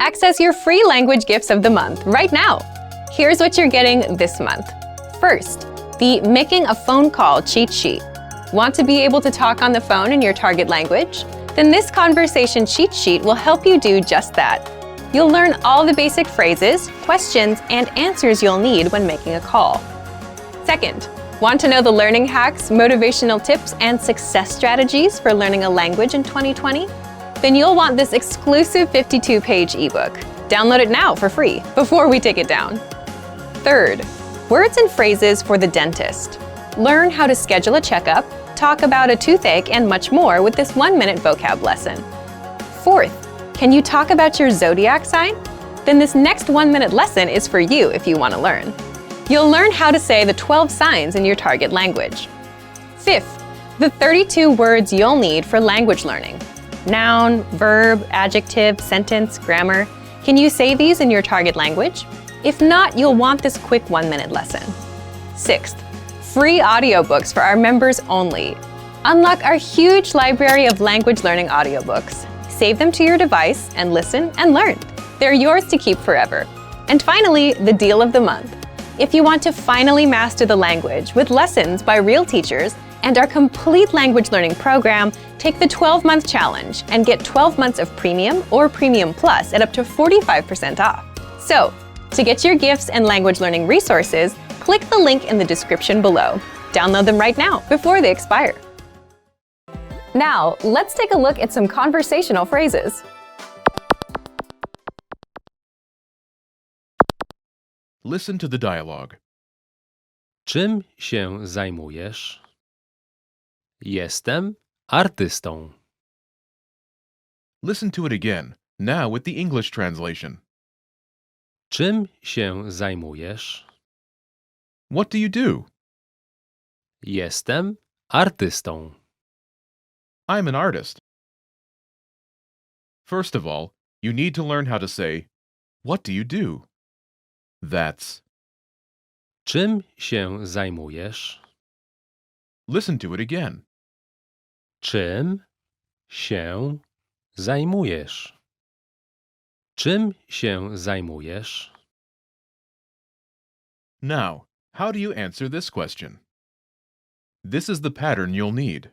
Access your free language gifts of the month right now. Here's what you're getting this month. First, the Making a Phone Call cheat sheet. Want to be able to talk on the phone in your target language? Then this conversation cheat sheet will help you do just that. You'll learn all the basic phrases, questions, and answers you'll need when making a call. Second, want to know the learning hacks, motivational tips, and success strategies for learning a language in 2020? Then you'll want this exclusive 52-page ebook. Download it now for free before we take it down. Third, words and phrases for the dentist. Learn how to schedule a checkup, talk about a toothache, and much more with this 1-minute vocab lesson. Fourth, can you talk about your zodiac sign? Then this next 1-minute lesson is for you if you want to learn. You'll learn how to say the 12 signs in your target language. Fifth, the 32 words you'll need for language learning. Noun, verb, adjective, sentence, grammar. Can you say these in your target language? If not, you'll want this quick 1-minute lesson. Sixth, free audiobooks for our members only. Unlock our huge library of language learning audiobooks. Save them to your device and listen and learn. They're yours to keep forever. And finally, the deal of the month. If you want to finally master the language with lessons by real teachers and our complete language learning program, take the 12-month challenge and get 12 months of Premium or Premium Plus at up to 45% off. So, to get your gifts and language learning resources, click the link in the description below. Download them right now before they expire. Now, let's take a look at some conversational phrases. Listen to the dialogue. Czym się zajmujesz? Jestem artystą. Listen to it again, now with the English translation. Czym się zajmujesz? What do you do? Jestem artystą. I'm an artist. First of all, you need to learn how to say, what do you do? That's. Czym się zajmujesz? Listen to it again. Czym się zajmujesz? Czym się zajmujesz? Now, how do you answer this question? This is the pattern you'll need.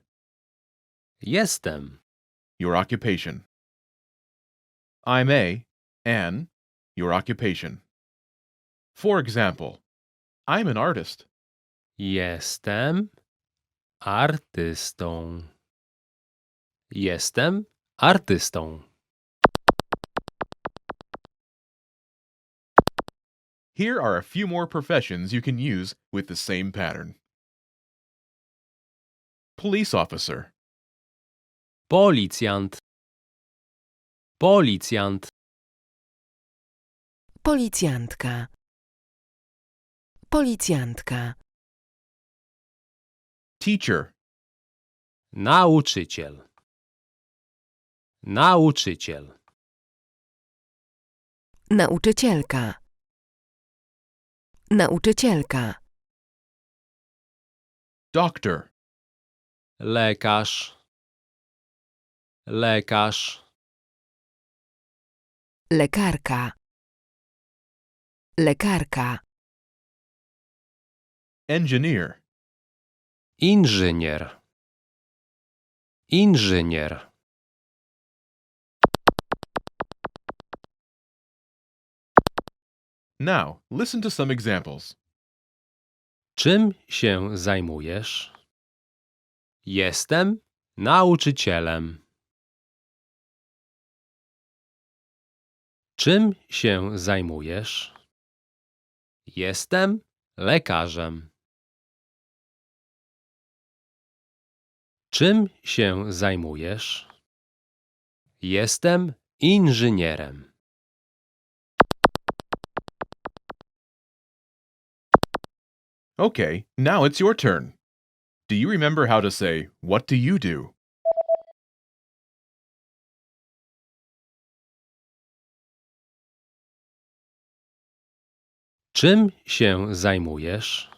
Jestem. Your occupation. I'm an, your occupation. For example, I'm an artist. Jestem artystą. Jestem artystą. Here are a few more professions you can use with the same pattern. Police officer. Policjant. Policjant. Policjantka. Policjantka. Teacher. Nauczyciel. Nauczyciel. Nauczycielka. Nauczycielka. Doctor. Lekarz. Lekarz. Lekarka. Lekarka. Engineer. Inżynier. Inżynier. Now, listen to some examples. Czym się zajmujesz? Jestem nauczycielem. Czym się zajmujesz? Jestem lekarzem. Czym się zajmujesz? Jestem inżynierem. Okay, now it's your turn. Do you remember how to say, what do you do? Czym się zajmujesz?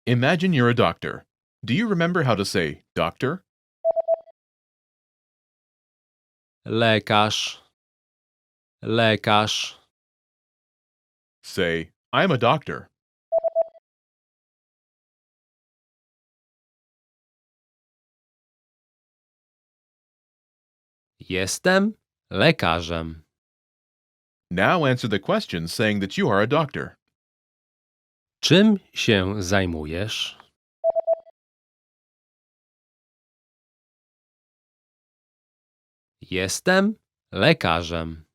Imagine you're a doctor. Do you remember how to say, doctor? lekarz, lekarz. Say, I'm a doctor. Jestem lekarzem. Now answer the question saying that you are a doctor. Czym się zajmujesz? Jestem lekarzem.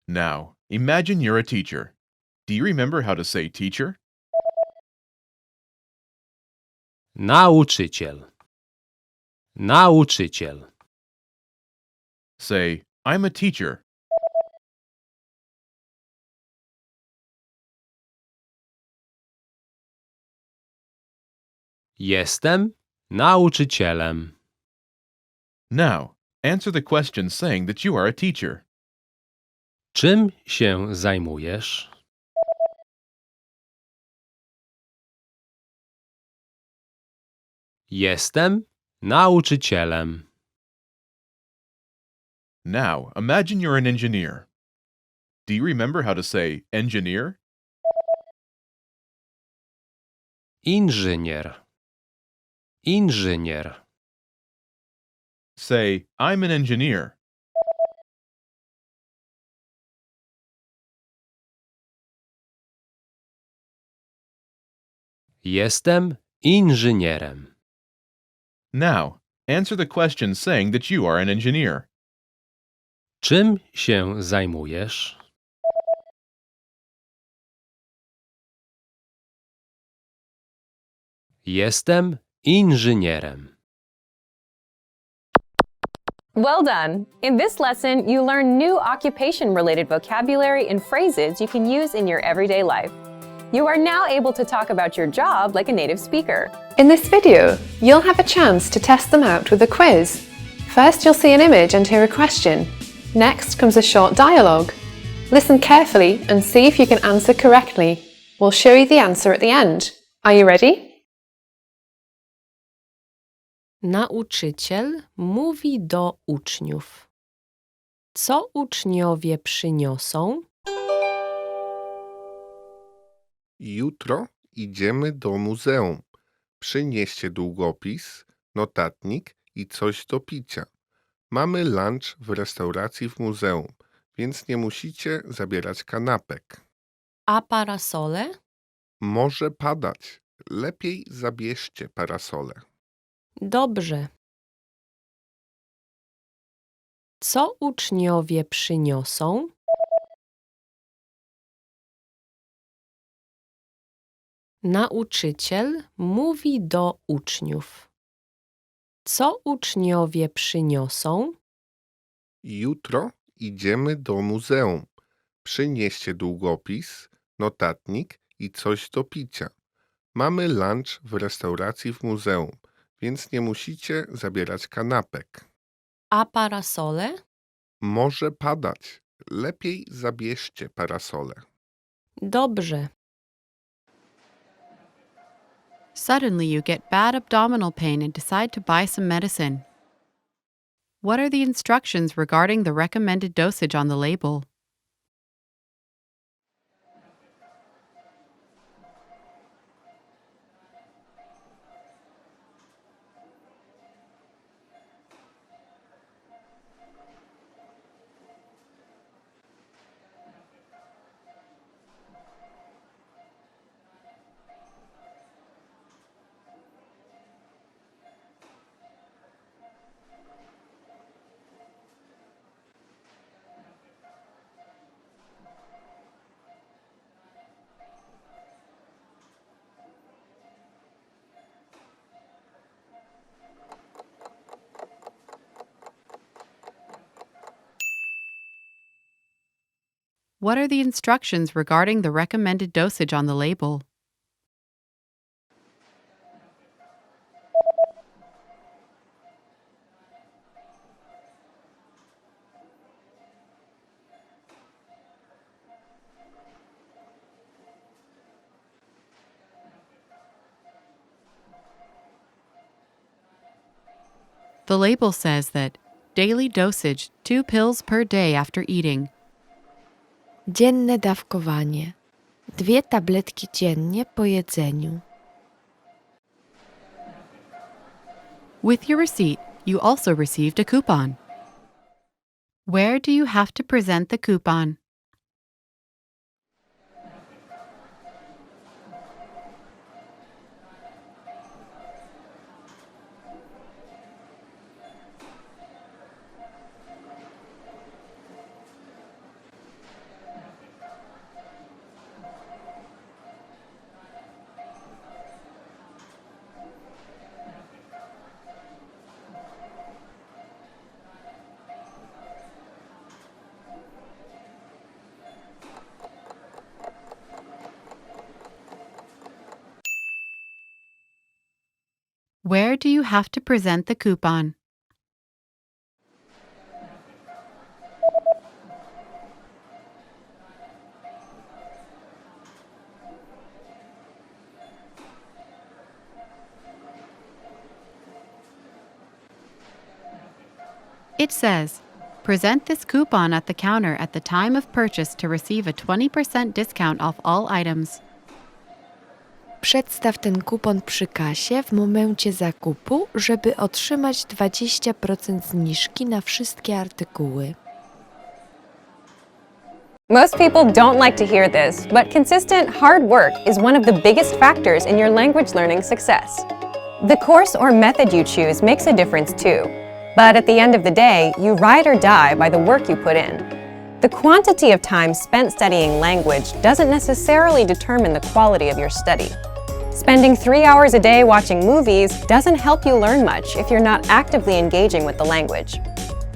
Now, imagine you're a teacher. Do you remember how to say teacher? Nauczyciel, nauczyciel. Say, I'm a teacher. Jestem nauczycielem. Now, answer the question saying that you are a teacher. Czym się zajmujesz? Jestem nauczycielem. Now, imagine you're an engineer. Do you remember how to say engineer? Inżynier, inżynier. Say, I'm an engineer. Jestem inżynierem. Now, answer the question saying that you are an engineer. Czym się zajmujesz? Jestem inżynierem. Well done! In this lesson, you learn new occupation-related vocabulary and phrases you can use in your everyday life. You are now able to talk about your job like a native speaker. In this video, you'll have a chance to test them out with a quiz. First, you'll see an image and hear a question. Next comes a short dialogue. Listen carefully and see if you can answer correctly. We'll show you the answer at the end. Are you ready? Nauczyciel mówi do uczniów. Co uczniowie przyniosą? Jutro idziemy do muzeum. Przynieście długopis, notatnik i coś do picia. Mamy lunch w restauracji w muzeum, więc nie musicie zabierać kanapek. A parasole? Może padać. Lepiej zabierzcie parasole. Dobrze. Co uczniowie przyniosą? Nauczyciel mówi do uczniów. Co uczniowie przyniosą? Jutro idziemy do muzeum. Przynieście długopis, notatnik i coś do picia. Mamy lunch w restauracji w muzeum, więc nie musicie zabierać kanapek. A parasole? Może padać. Lepiej zabierzcie parasole. Dobrze. Suddenly, you get bad abdominal pain and decide to buy some medicine. What are the instructions regarding the recommended dosage on the label? What are the instructions regarding the recommended dosage on the label? The label says that Daily dosage, 2 pills per day after eating. Dzienne dawkowanie. 2 tabletki dziennie po jedzeniu. With your receipt, you also received a coupon. Where do you have to present the coupon? Where do you have to present the coupon? It says, present this coupon at the counter at the time of purchase to receive a 20% discount off all items. Przedstaw ten kupon przy kasie w momencie zakupu, żeby otrzymać 20% zniżki na wszystkie artykuły. Most people don't like to hear this, but consistent hard work is one of the biggest factors in your language learning success. The course or method you choose makes a difference too, but at the end of the day, you ride or die by the work you put in. The quantity of time spent studying language doesn't necessarily determine the quality of your study. Spending 3 hours a day watching movies doesn't help you learn much if you're not actively engaging with the language.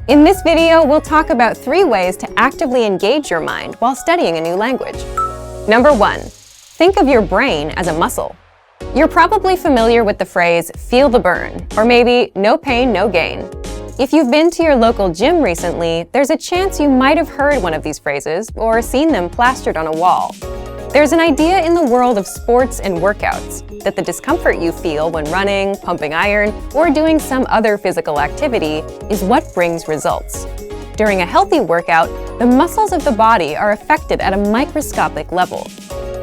In this video, we'll talk about 3 ways to actively engage your mind while studying a new language. Number 1, think of your brain as a muscle. You're probably familiar with the phrase, feel the burn, or maybe no pain, no gain. If you've been to your local gym recently, there's a chance you might have heard one of these phrases or seen them plastered on a wall. There's an idea in the world of sports and workouts that the discomfort you feel when running, pumping iron, or doing some other physical activity is what brings results. During a healthy workout, the muscles of the body are affected at a microscopic level.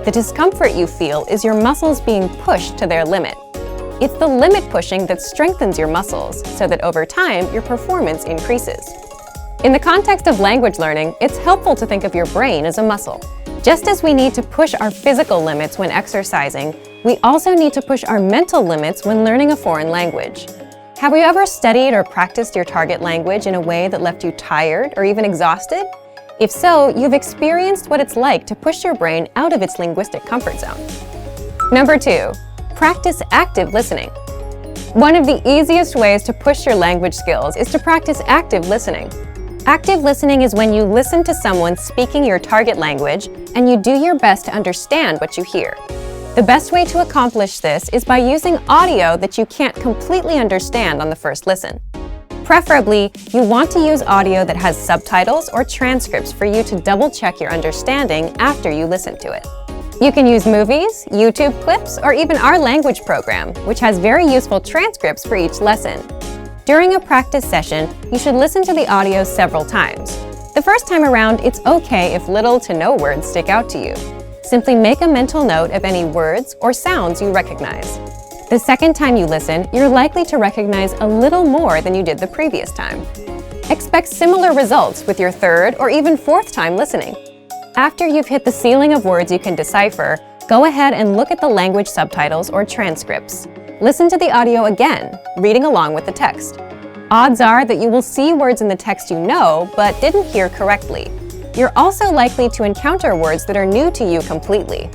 The discomfort you feel is your muscles being pushed to their limit. It's the limit pushing that strengthens your muscles so that over time your performance increases. In the context of language learning, it's helpful to think of your brain as a muscle. Just as we need to push our physical limits when exercising, we also need to push our mental limits when learning a foreign language. Have you ever studied or practiced your target language in a way that left you tired or even exhausted? If so, you've experienced what it's like to push your brain out of its linguistic comfort zone. Number 2, practice active listening. One of the easiest ways to push your language skills is to practice active listening. Active listening is when you listen to someone speaking your target language and you do your best to understand what you hear. The best way to accomplish this is by using audio that you can't completely understand on the first listen. Preferably, you want to use audio that has subtitles or transcripts for you to double-check your understanding after you listen to it. You can use movies, YouTube clips, or even our language program, which has very useful transcripts for each lesson. During a practice session, you should listen to the audio several times. The first time around, it's okay if little to no words stick out to you. Simply make a mental note of any words or sounds you recognize. The second time you listen, you're likely to recognize a little more than you did the previous time. Expect similar results with your third or even fourth time listening. After you've hit the ceiling of words you can decipher, go ahead and look at the language subtitles or transcripts. Listen to the audio again, reading along with the text. Odds are that you will see words in the text you know but didn't hear correctly. You're also likely to encounter words that are new to you completely.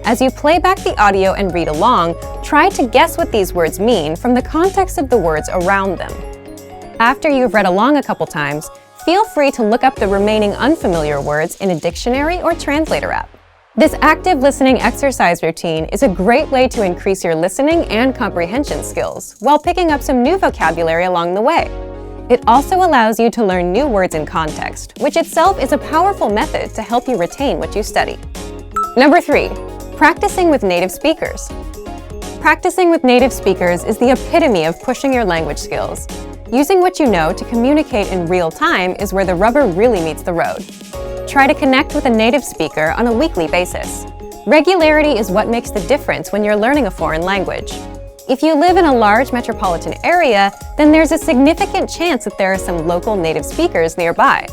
As you play back the audio and read along, try to guess what these words mean from the context of the words around them. After you've read along a couple times, feel free to look up the remaining unfamiliar words in a dictionary or translator app. This active listening exercise routine is a great way to increase your listening and comprehension skills while picking up some new vocabulary along the way. It also allows you to learn new words in context, which itself is a powerful method to help you retain what you study. Number 3, practicing with native speakers. Practicing with native speakers is the epitome of pushing your language skills. Using what you know to communicate in real time is where the rubber really meets the road. Try to connect with a native speaker on a weekly basis. Regularity is what makes the difference when you're learning a foreign language. If you live in a large metropolitan area, then there's a significant chance that there are some local native speakers nearby.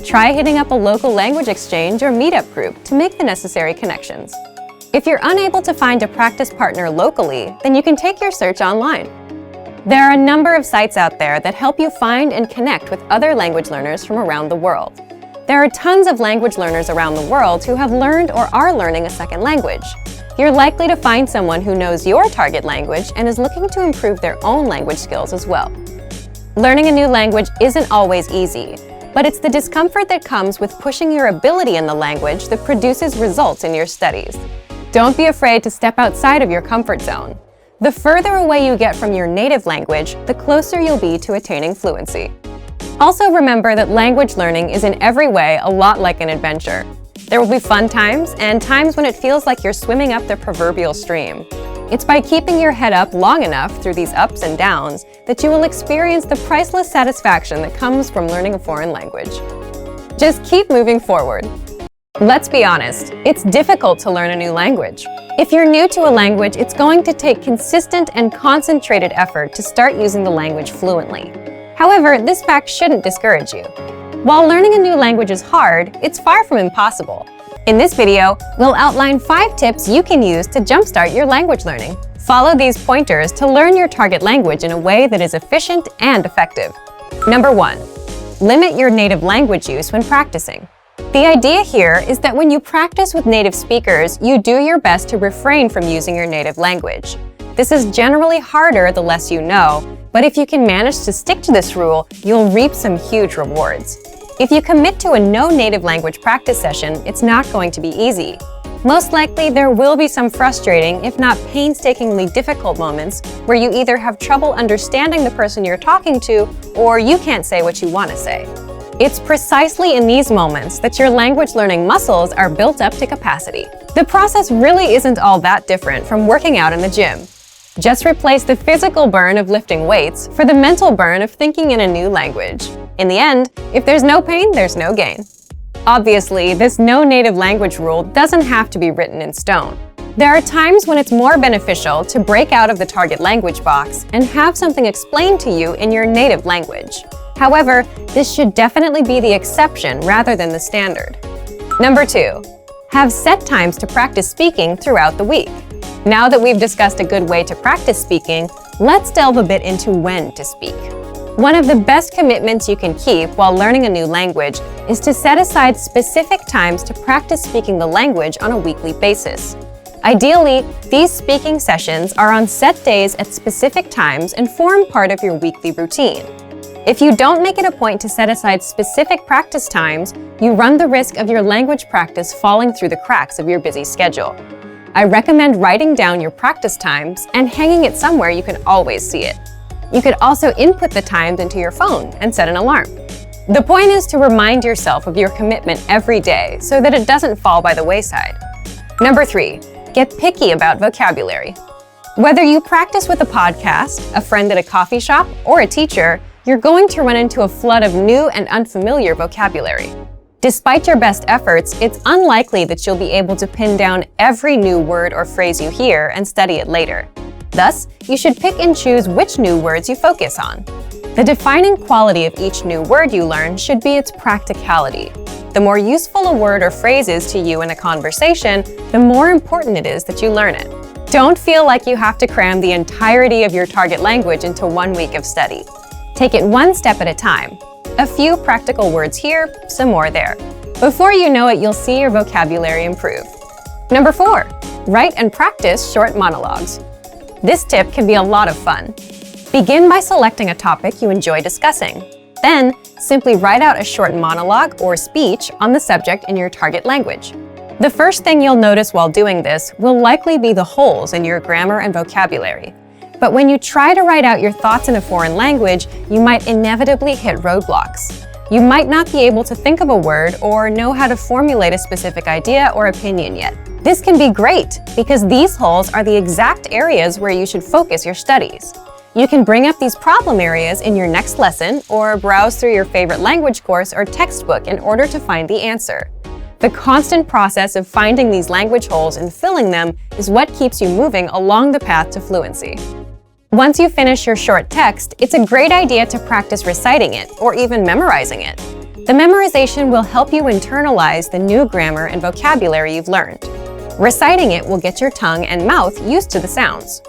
Try hitting up a local language exchange or meetup group to make the necessary connections. If you're unable to find a practice partner locally, then you can take your search online. There are a number of sites out there that help you find and connect with other language learners from around the world. There are tons of language learners around the world who have learned or are learning a second language. You're likely to find someone who knows your target language and is looking to improve their own language skills as well. Learning a new language isn't always easy, but it's the discomfort that comes with pushing your ability in the language that produces results in your studies. Don't be afraid to step outside of your comfort zone. The further away you get from your native language, the closer you'll be to attaining fluency. Also remember that language learning is in every way a lot like an adventure. There will be fun times and times when it feels like you're swimming up the proverbial stream. It's by keeping your head up long enough through these ups and downs that you will experience the priceless satisfaction that comes from learning a foreign language. Just keep moving forward. Let's be honest, it's difficult to learn a new language. If you're new to a language, it's going to take consistent and concentrated effort to start using the language fluently. However, this fact shouldn't discourage you. While learning a new language is hard, it's far from impossible. In this video, we'll outline 5 tips you can use to jumpstart your language learning. Follow these pointers to learn your target language in a way that is efficient and effective. Number 1. Limit your native language use when practicing. The idea here is that when you practice with native speakers, you do your best to refrain from using your native language. This is generally harder the less you know, but if you can manage to stick to this rule, you'll reap some huge rewards. If you commit to a no native language practice session, it's not going to be easy. Most likely, there will be some frustrating, if not painstakingly difficult moments where you either have trouble understanding the person you're talking to or you can't say what you want to say. It's precisely in these moments that your language learning muscles are built up to capacity. The process really isn't all that different from working out in the gym. Just replace the physical burn of lifting weights for the mental burn of thinking in a new language. In the end, if there's no pain, there's no gain. Obviously, this no native language rule doesn't have to be written in stone. There are times when it's more beneficial to break out of the target language box and have something explained to you in your native language. However, this should definitely be the exception rather than the standard. Number 2. Have set times to practice speaking throughout the week. Now that we've discussed a good way to practice speaking, let's delve a bit into when to speak. One of the best commitments you can keep while learning a new language is to set aside specific times to practice speaking the language on a weekly basis. Ideally, these speaking sessions are on set days at specific times and form part of your weekly routine. If you don't make it a point to set aside specific practice times, you run the risk of your language practice falling through the cracks of your busy schedule. I recommend writing down your practice times and hanging it somewhere you can always see it. You could also input the times into your phone and set an alarm. The point is to remind yourself of your commitment every day so that it doesn't fall by the wayside. Number 3, get picky about vocabulary. Whether you practice with a podcast, a friend at a coffee shop, or a teacher, you're going to run into a flood of new and unfamiliar vocabulary. Despite your best efforts, it's unlikely that you'll be able to pin down every new word or phrase you hear and study it later. Thus, you should pick and choose which new words you focus on. The defining quality of each new word you learn should be its practicality. The more useful a word or phrase is to you in a conversation, the more important it is that you learn it. Don't feel like you have to cram the entirety of your target language into 1 week of study. Take it one step at a time. A few practical words here, some more there. Before you know it, you'll see your vocabulary improve. Number 4, write and practice short monologues. This tip can be a lot of fun. Begin by selecting a topic you enjoy discussing. Then, simply write out a short monologue or speech on the subject in your target language. The first thing you'll notice while doing this will likely be the holes in your grammar and vocabulary. But when you try to write out your thoughts in a foreign language, you might inevitably hit roadblocks. You might not be able to think of a word or know how to formulate a specific idea or opinion yet. This can be great because these holes are the exact areas where you should focus your studies. You can bring up these problem areas in your next lesson or browse through your favorite language course or textbook in order to find the answer. The constant process of finding these language holes and filling them is what keeps you moving along the path to fluency. Once you finish your short text, it's a great idea to practice reciting it or even memorizing it. The memorization will help you internalize the new grammar and vocabulary you've learned. Reciting it will get your tongue and mouth used to the sounds.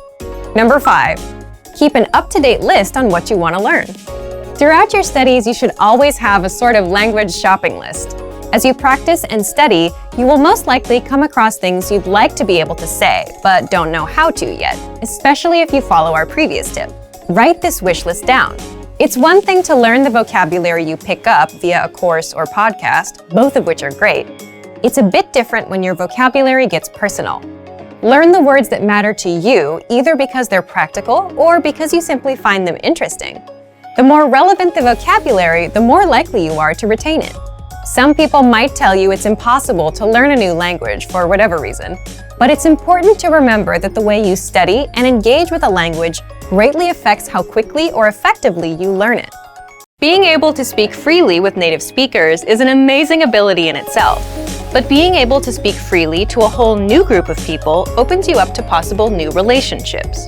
Number 5. Keep an up-to-date list on what you want to learn. Throughout your studies, you should always have a sort of language shopping list. As you practice and study, you will most likely come across things you'd like to be able to say, but don't know how to yet, especially if you follow our previous tip. Write this wish list down. It's one thing to learn the vocabulary you pick up via a course or podcast, both of which are great. It's a bit different when your vocabulary gets personal. Learn the words that matter to you, either because they're practical or because you simply find them interesting. The more relevant the vocabulary, the more likely you are to retain it. Some people might tell you it's impossible to learn a new language for whatever reason, but it's important to remember that the way you study and engage with a language greatly affects how quickly or effectively you learn it. Being able to speak freely with native speakers is an amazing ability in itself, but being able to speak freely to a whole new group of people opens you up to possible new relationships.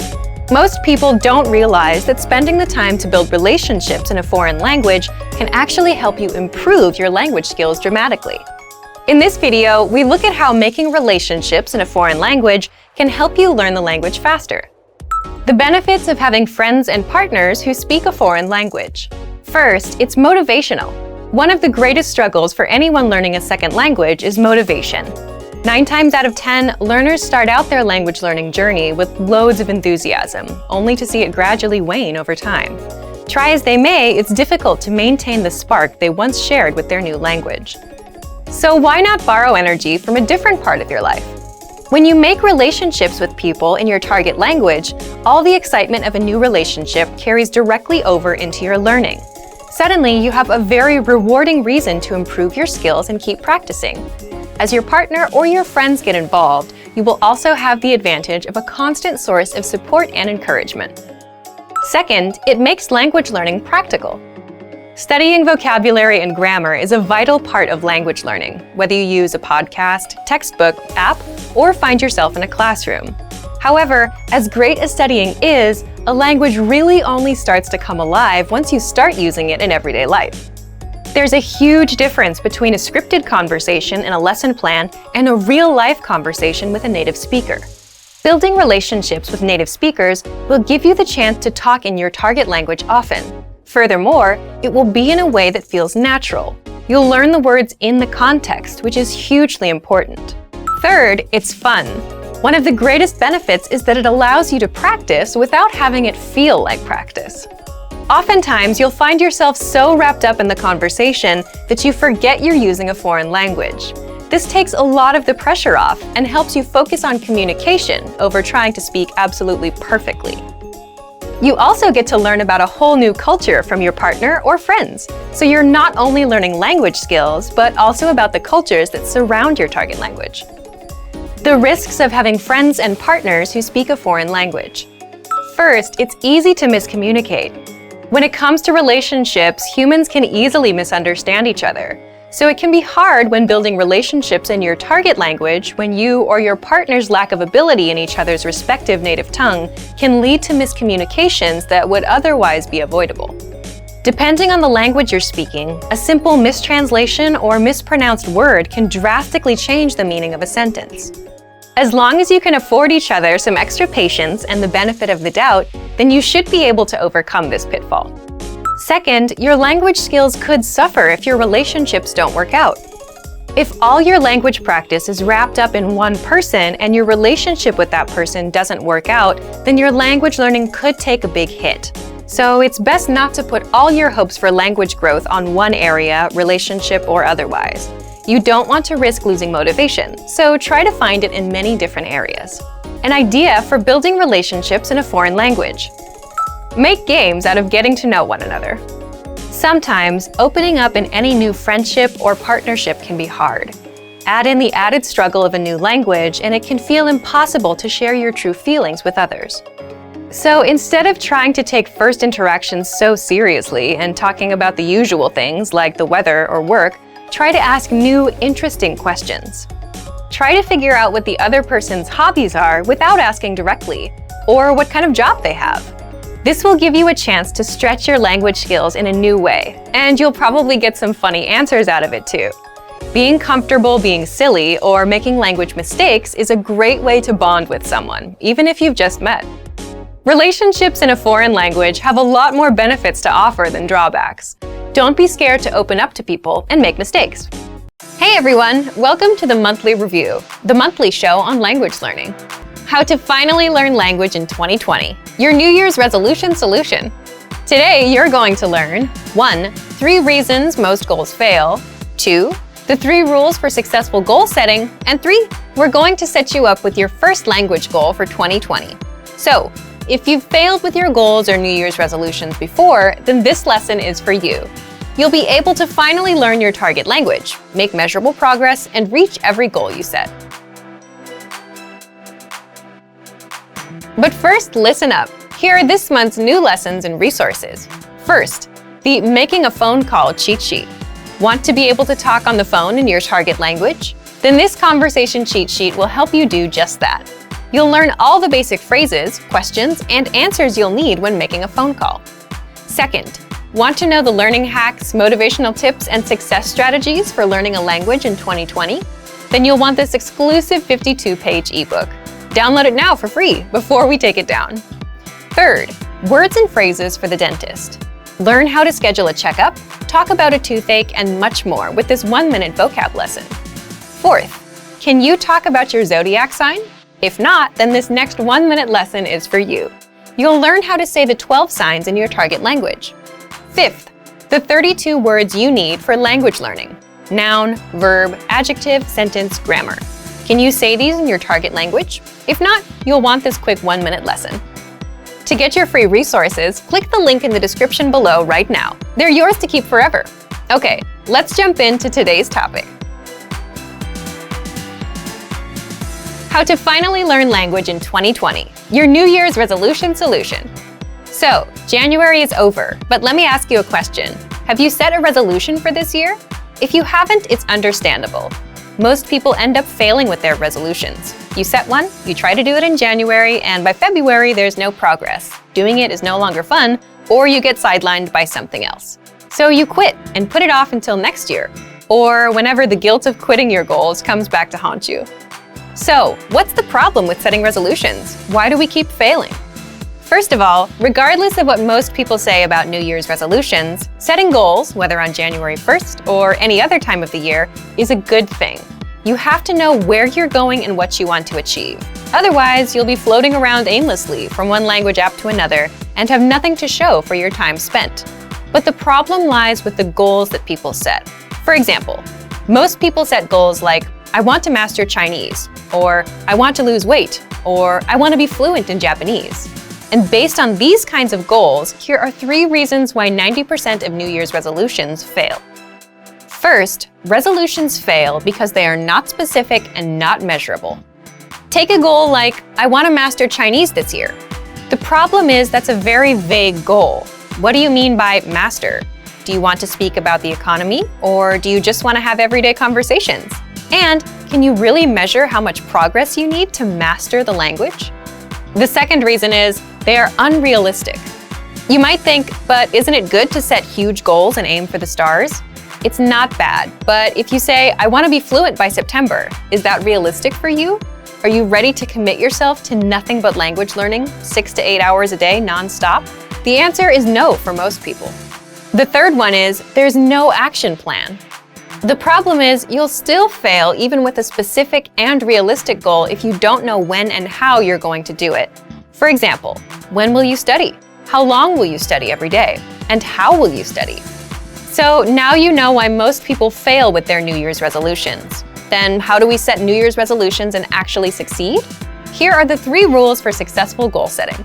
Most people don't realize that spending the time to build relationships in a foreign language can actually help you improve your language skills dramatically. In this video, we look at how making relationships in a foreign language can help you learn the language faster. The benefits of having friends and partners who speak a foreign language. First, it's motivational. One of the greatest struggles for anyone learning a second language is motivation. 9 times out of 10, learners start out their language learning journey with loads of enthusiasm, only to see it gradually wane over time. Try as they may, it's difficult to maintain the spark they once shared with their new language. So why not borrow energy from a different part of your life? When you make relationships with people in your target language, all the excitement of a new relationship carries directly over into your learning. Suddenly, you have a very rewarding reason to improve your skills and keep practicing. As your partner or your friends get involved, you will also have the advantage of a constant source of support and encouragement. Second, it makes language learning practical. Studying vocabulary and grammar is a vital part of language learning, whether you use a podcast, textbook, app, or find yourself in a classroom. However, as great as studying is, a language really only starts to come alive once you start using it in everyday life. There's a huge difference between a scripted conversation in a lesson plan and a real-life conversation with a native speaker. Building relationships with native speakers will give you the chance to talk in your target language often. Furthermore, it will be in a way that feels natural. You'll learn the words in the context, which is hugely important. Third, it's fun. One of the greatest benefits is that it allows you to practice without having it feel like practice. Oftentimes, you'll find yourself so wrapped up in the conversation that you forget you're using a foreign language. This takes a lot of the pressure off and helps you focus on communication over trying to speak absolutely perfectly. You also get to learn about a whole new culture from your partner or friends, so you're not only learning language skills, but also about the cultures that surround your target language. The risks of having friends and partners who speak a foreign language. First, it's easy to miscommunicate. When it comes to relationships, humans can easily misunderstand each other. So it can be hard when building relationships in your target language when you or your partner's lack of ability in each other's respective native tongue can lead to miscommunications that would otherwise be avoidable. Depending on the language you're speaking, a simple mistranslation or mispronounced word can drastically change the meaning of a sentence. As long as you can afford each other some extra patience and the benefit of the doubt, then you should be able to overcome this pitfall. Second, your language skills could suffer if your relationships don't work out. If all your language practice is wrapped up in one person and your relationship with that person doesn't work out, then your language learning could take a big hit. So it's best not to put all your hopes for language growth on one area, relationship or otherwise. You don't want to risk losing motivation, so try to find it in many different areas. An idea for building relationships in a foreign language. Make games out of getting to know one another. Sometimes, opening up in any new friendship or partnership can be hard. Add in the added struggle of a new language, and it can feel impossible to share your true feelings with others. So instead of trying to take first interactions so seriously and talking about the usual things like the weather or work, try to ask new, interesting questions. Try to figure out what the other person's hobbies are without asking directly, or what kind of job they have. This will give you a chance to stretch your language skills in a new way, and you'll probably get some funny answers out of it too. Being comfortable being silly or making language mistakes is a great way to bond with someone, even if you've just met. Relationships in a foreign language have a lot more benefits to offer than drawbacks. Don't be scared to open up to people and make mistakes. Hey everyone, welcome to the Monthly Review, the monthly show on language learning. How to finally learn language in 2020, your New Year's resolution solution. Today you're going to learn 1. 3 reasons most goals fail, 2. The 3 rules for successful goal setting, and 3. We're going to set you up with your first language goal for 2020. So, if you've failed with your goals or New Year's resolutions before, then this lesson is for you. You'll be able to finally learn your target language, make measurable progress, and reach every goal you set. But first, listen up. Here are this month's new lessons and resources. First, the Making a Phone Call cheat sheet. Want to be able to talk on the phone in your target language? Then this conversation cheat sheet will help you do just that. You'll learn all the basic phrases, questions, and answers you'll need when making a phone call. Second, want to know the learning hacks, motivational tips, and success strategies for learning a language in 2020? Then you'll want this exclusive 52-page ebook. Download it now for free before we take it down. Third, words and phrases for the dentist. Learn how to schedule a checkup, talk about a toothache, and much more with this 1-minute vocab lesson. Fourth, can you talk about your zodiac sign? If not, then this next 1-minute lesson is for you. You'll learn how to say the 12 signs in your target language. Fifth, the 32 words you need for language learning. Noun, verb, adjective, sentence, grammar. Can you say these in your target language? If not, you'll want this quick 1-minute lesson. To get your free resources, click the link in the description below right now. They're yours to keep forever. Okay, let's jump into today's topic. How to finally learn language in 2020, your New Year's resolution solution. So, January is over, but let me ask you a question. Have you set a resolution for this year? If you haven't, it's understandable. Most people end up failing with their resolutions. You set one, you try to do it in January, and by February, there's no progress. Doing it is no longer fun, or you get sidelined by something else. So you quit and put it off until next year, or whenever the guilt of quitting your goals comes back to haunt you. So, what's the problem with setting resolutions? Why do we keep failing? First of all, regardless of what most people say about New Year's resolutions, setting goals, whether on January 1st or any other time of the year, is a good thing. You have to know where you're going and what you want to achieve. Otherwise, you'll be floating around aimlessly from one language app to another and have nothing to show for your time spent. But the problem lies with the goals that people set. For example, most people set goals like, I want to master Chinese, or I want to lose weight, or I want to be fluent in Japanese. And based on these kinds of goals, here are 3 reasons why 90% of New Year's resolutions fail. First, resolutions fail because they are not specific and not measurable. Take a goal like, I want to master Chinese this year. The problem is that's a very vague goal. What do you mean by master? Do you want to speak about the economy, or do you just want to have everyday conversations? And can you really measure how much progress you need to master the language? The second reason is they are unrealistic. You might think, but isn't it good to set huge goals and aim for the stars? It's not bad, but if you say, I want to be fluent by September, is that realistic for you? Are you ready to commit yourself to nothing but language learning, 6 to 8 hours a day, non-stop? The answer is no for most people. The third one is there's no action plan. The problem is you'll still fail even with a specific and realistic goal if you don't know when and how you're going to do it. For example, when will you study? How long will you study every day? And how will you study? So now you know why most people fail with their New Year's resolutions. Then how do we set New Year's resolutions and actually succeed? Here are the 3 rules for successful goal setting.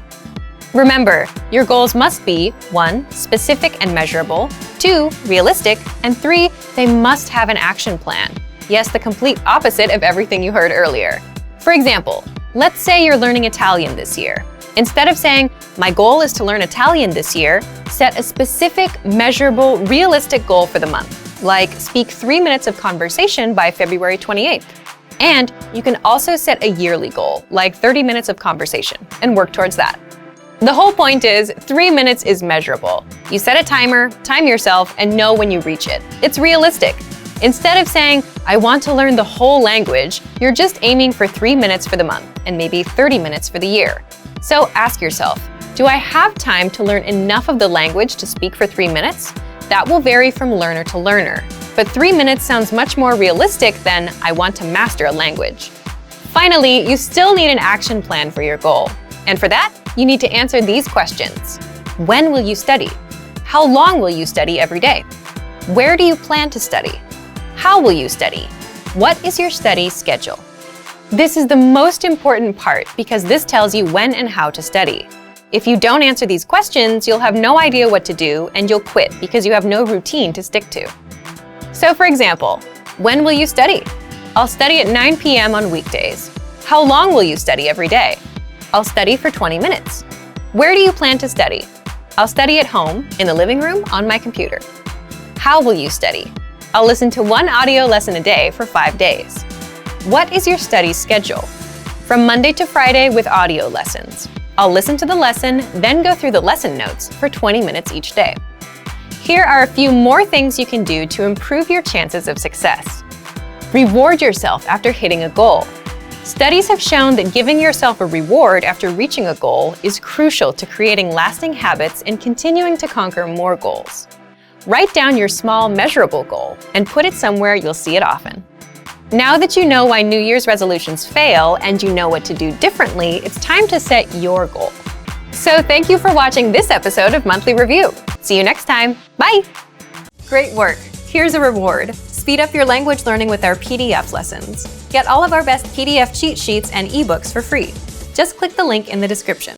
Remember, your goals must be 1. Specific and measurable, 2. Realistic, and 3. They must have an action plan. Yes, the complete opposite of everything you heard earlier. For example, let's say you're learning Italian this year. Instead of saying, my goal is to learn Italian this year, set a specific, measurable, realistic goal for the month, like speak 3 minutes of conversation by February 28th. And you can also set a yearly goal, like 30 minutes of conversation, and work towards that. The whole point is, 3 minutes is measurable. You set a timer, time yourself, and know when you reach it. It's realistic. Instead of saying, I want to learn the whole language, you're just aiming for 3 minutes for the month, and maybe 30 minutes for the year. So ask yourself, do I have time to learn enough of the language to speak for 3 minutes? That will vary from learner to learner. But 3 minutes sounds much more realistic than I want to master a language. Finally, you still need an action plan for your goal. And for that, you need to answer these questions. When will you study? How long will you study every day? Where do you plan to study? How will you study? What is your study schedule? This is the most important part because this tells you when and how to study. If you don't answer these questions, you'll have no idea what to do and you'll quit because you have no routine to stick to. So for example, when will you study? I'll study at 9 p.m. on weekdays. How long will you study every day? I'll study for 20 minutes. Where do you plan to study? I'll study at home, in the living room, on my computer. How will you study? I'll listen to 1 audio lesson a day for 5 days. What is your study schedule? From Monday to Friday with audio lessons. I'll listen to the lesson, then go through the lesson notes for 20 minutes each day. Here are a few more things you can do to improve your chances of success. Reward yourself after hitting a goal. Studies have shown that giving yourself a reward after reaching a goal is crucial to creating lasting habits and continuing to conquer more goals. Write down your small, measurable goal and put it somewhere you'll see it often. Now that you know why New Year's resolutions fail and you know what to do differently, it's time to set your goal. So thank you for watching this episode of Monthly Review. See you next time. Bye! Great work! Here's a reward. Speed up your language learning with our PDF lessons. Get all of our best PDF cheat sheets and ebooks for free. Just click the link in the description.